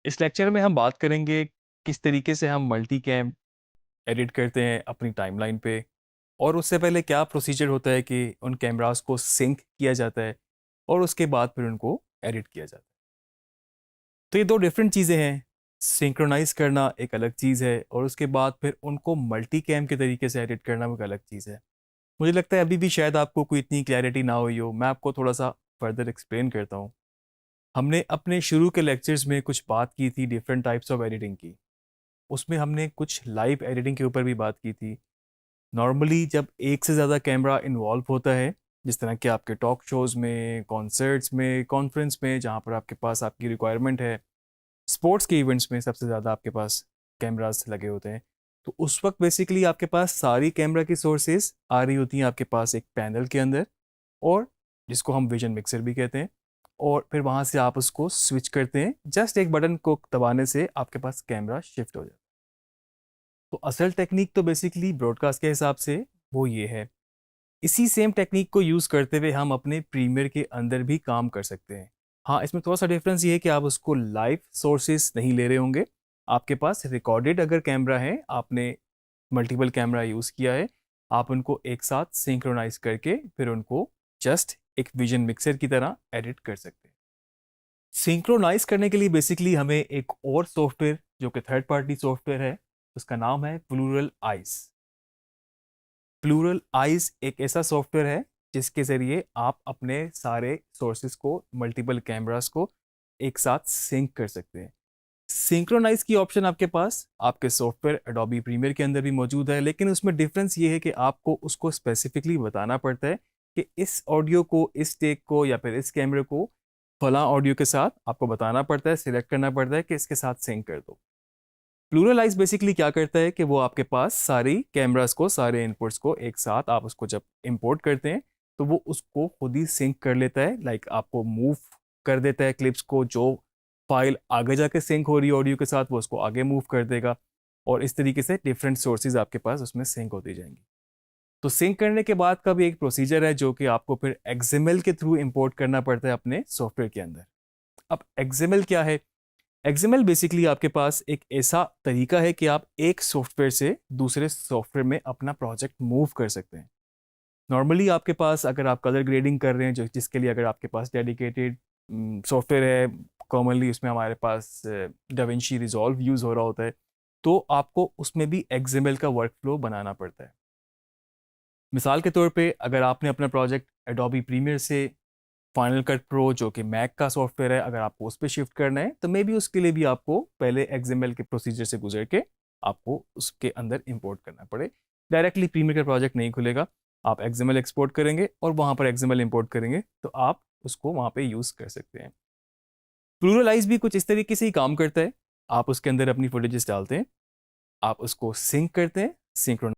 इस लेक्चर में हम बात करेंगे किस तरीके से हम मल्टी कैम एडिट करते हैं अपनी टाइमलाइन पे, और उससे पहले क्या प्रोसीजर होता है कि उन कैमरास को सिंक किया जाता है और उसके बाद फिर उनको एडिट किया जाता है। तो ये दो डिफरेंट चीज़ें हैं। सिंक्रोनाइज करना एक अलग चीज़ है और उसके बाद फिर उनको मल्टी कैम के तरीके से एडिट करना एक अलग चीज़ है। मुझे लगता है अभी भी शायद आपको कोई इतनी क्लैरिटी ना हुई हो। मैं आपको थोड़ा सा फर्दर एक्सप्लेन करता हूँ। हमने अपने शुरू के लेक्चर्स में कुछ बात की थी डिफरेंट टाइप्स ऑफ एडिटिंग की। उसमें हमने कुछ लाइव एडिटिंग के ऊपर भी बात की थी। नॉर्मली जब एक से ज़्यादा कैमरा इन्वॉल्व होता है, जिस तरह के आपके टॉक शोज़ में, कॉन्सर्ट्स में, कॉन्फ्रेंस में, जहाँ पर आपके पास आपकी रिक्वायरमेंट है, स्पोर्ट्स के इवेंट्स में सबसे ज़्यादा आपके पास कैमरास लगे होते हैं। तो उस वक्त बेसिकली आपके पास सारी कैमरा की सोर्सेज आ रही होती हैं आपके पास एक पैनल के अंदर, और जिसको हम विजन मिक्सर भी कहते हैं। और फिर वहाँ से आप उसको स्विच करते हैं, जस्ट एक बटन को दबाने से आपके पास कैमरा शिफ्ट हो जाता है। तो असल टेक्निक तो बेसिकली ब्रॉडकास्ट के हिसाब से वो ये है। इसी सेम टेक्निक को यूज़ करते हुए हम अपने प्रीमियर के अंदर भी काम कर सकते हैं। हाँ, इसमें थोड़ा सा डिफरेंस ये है कि आप उसको लाइव सोर्सेस नहीं ले रहे होंगे। आपके पास रिकॉर्डेड अगर कैमरा है, आपने मल्टीपल कैमरा यूज़ किया है, आप उनको एक साथ सिंक्रोनाइज करके फिर उनको जस्ट एक विजन मिक्सर की तरह एडिट कर सकते हैं। सिंक्रोनाइज करने के लिए बेसिकली हमें एक और सॉफ्टवेयर, जो कि थर्ड पार्टी सॉफ्टवेयर है, उसका नाम है प्लूरल आइज। प्लूरल आइज एक ऐसा सॉफ्टवेयर है जिसके ज़रिए आप अपने सारे सोर्सेज को, मल्टीपल कैमरास को एक साथ सिंक कर सकते हैं। सिंक्रोनाइज की ऑप्शन आपके पास आपके सॉफ्टवेयर एडोबी प्रीमियर के अंदर भी मौजूद है, लेकिन उसमें डिफरेंस ये है कि आपको उसको स्पेसिफिकली बताना पड़ता है कि इस ऑडियो को, इस टेक को या फिर इस कैमरे को फला ऑडियो के साथ आपको बताना पड़ता है, सिलेक्ट करना पड़ता है कि इसके साथ सिंक कर दो। प्लूरलाइज बेसिकली क्या करता है कि वो आपके पास सारी कैमरास को, सारे इनपुट्स को एक साथ आप उसको जब इंपोर्ट करते हैं तो वो उसको खुद ही सिंक कर लेता है। लाइक आपको मूव कर देता है क्लिप्स को, जो फाइल आगे जाके सिंक हो रही है ऑडियो के साथ वो उसको आगे मूव कर देगा, और इस तरीके से डिफरेंट सोर्सेज आपके पास उसमें सिंक होती जाएंगी। तो सिंक करने के बाद का भी एक प्रोसीजर है जो कि आपको फिर एक्सएमएल के थ्रू इंपोर्ट करना पड़ता है अपने सॉफ्टवेयर के अंदर। अब एक्सएमएल क्या है? एक्सएमएल बेसिकली आपके पास एक ऐसा तरीका है कि आप एक सॉफ्टवेयर से दूसरे सॉफ्टवेयर में अपना प्रोजेक्ट मूव कर सकते हैं। नॉर्मली आपके पास अगर आप कलर ग्रेडिंग कर रहे हैं, जो जिसके लिए अगर आपके पास डेडिकेटेड सॉफ्टवेयर है, कॉमनली उसमें हमारे पास डाविंची रिजॉल्व यूज़ हो रहा होता है, तो आपको उसमें भी एक्सएमएल का वर्कफ्लो बनाना पड़ता है। मिसाल के तौर पे अगर आपने अपना प्रोजेक्ट एडोबी प्रीमियर से फाइनल कट प्रो, जो कि मैक का सॉफ्टवेयर है, अगर आपको उस पर शिफ्ट करना है तो मे बी उसके लिए भी आपको पहले एक्सएमएल के प्रोसीजर से गुजर के आपको उसके अंदर इंपोर्ट करना पड़े। डायरेक्टली प्रीमियर का प्रोजेक्ट नहीं खुलेगा, आप एक्सएमएल एक्सपोर्ट करेंगे और वहाँ पर एक्सएमएल इंपोर्ट करेंगे तो आप उसको वहाँ पे यूज़ कर सकते हैं। प्लूरलाइज भी कुछ इस तरीके से ही काम करता है। आप उसके अंदर अपनी फुटेजेस डालते हैं, आप उसको सिंक करते हैं, सिंक्रोनाइज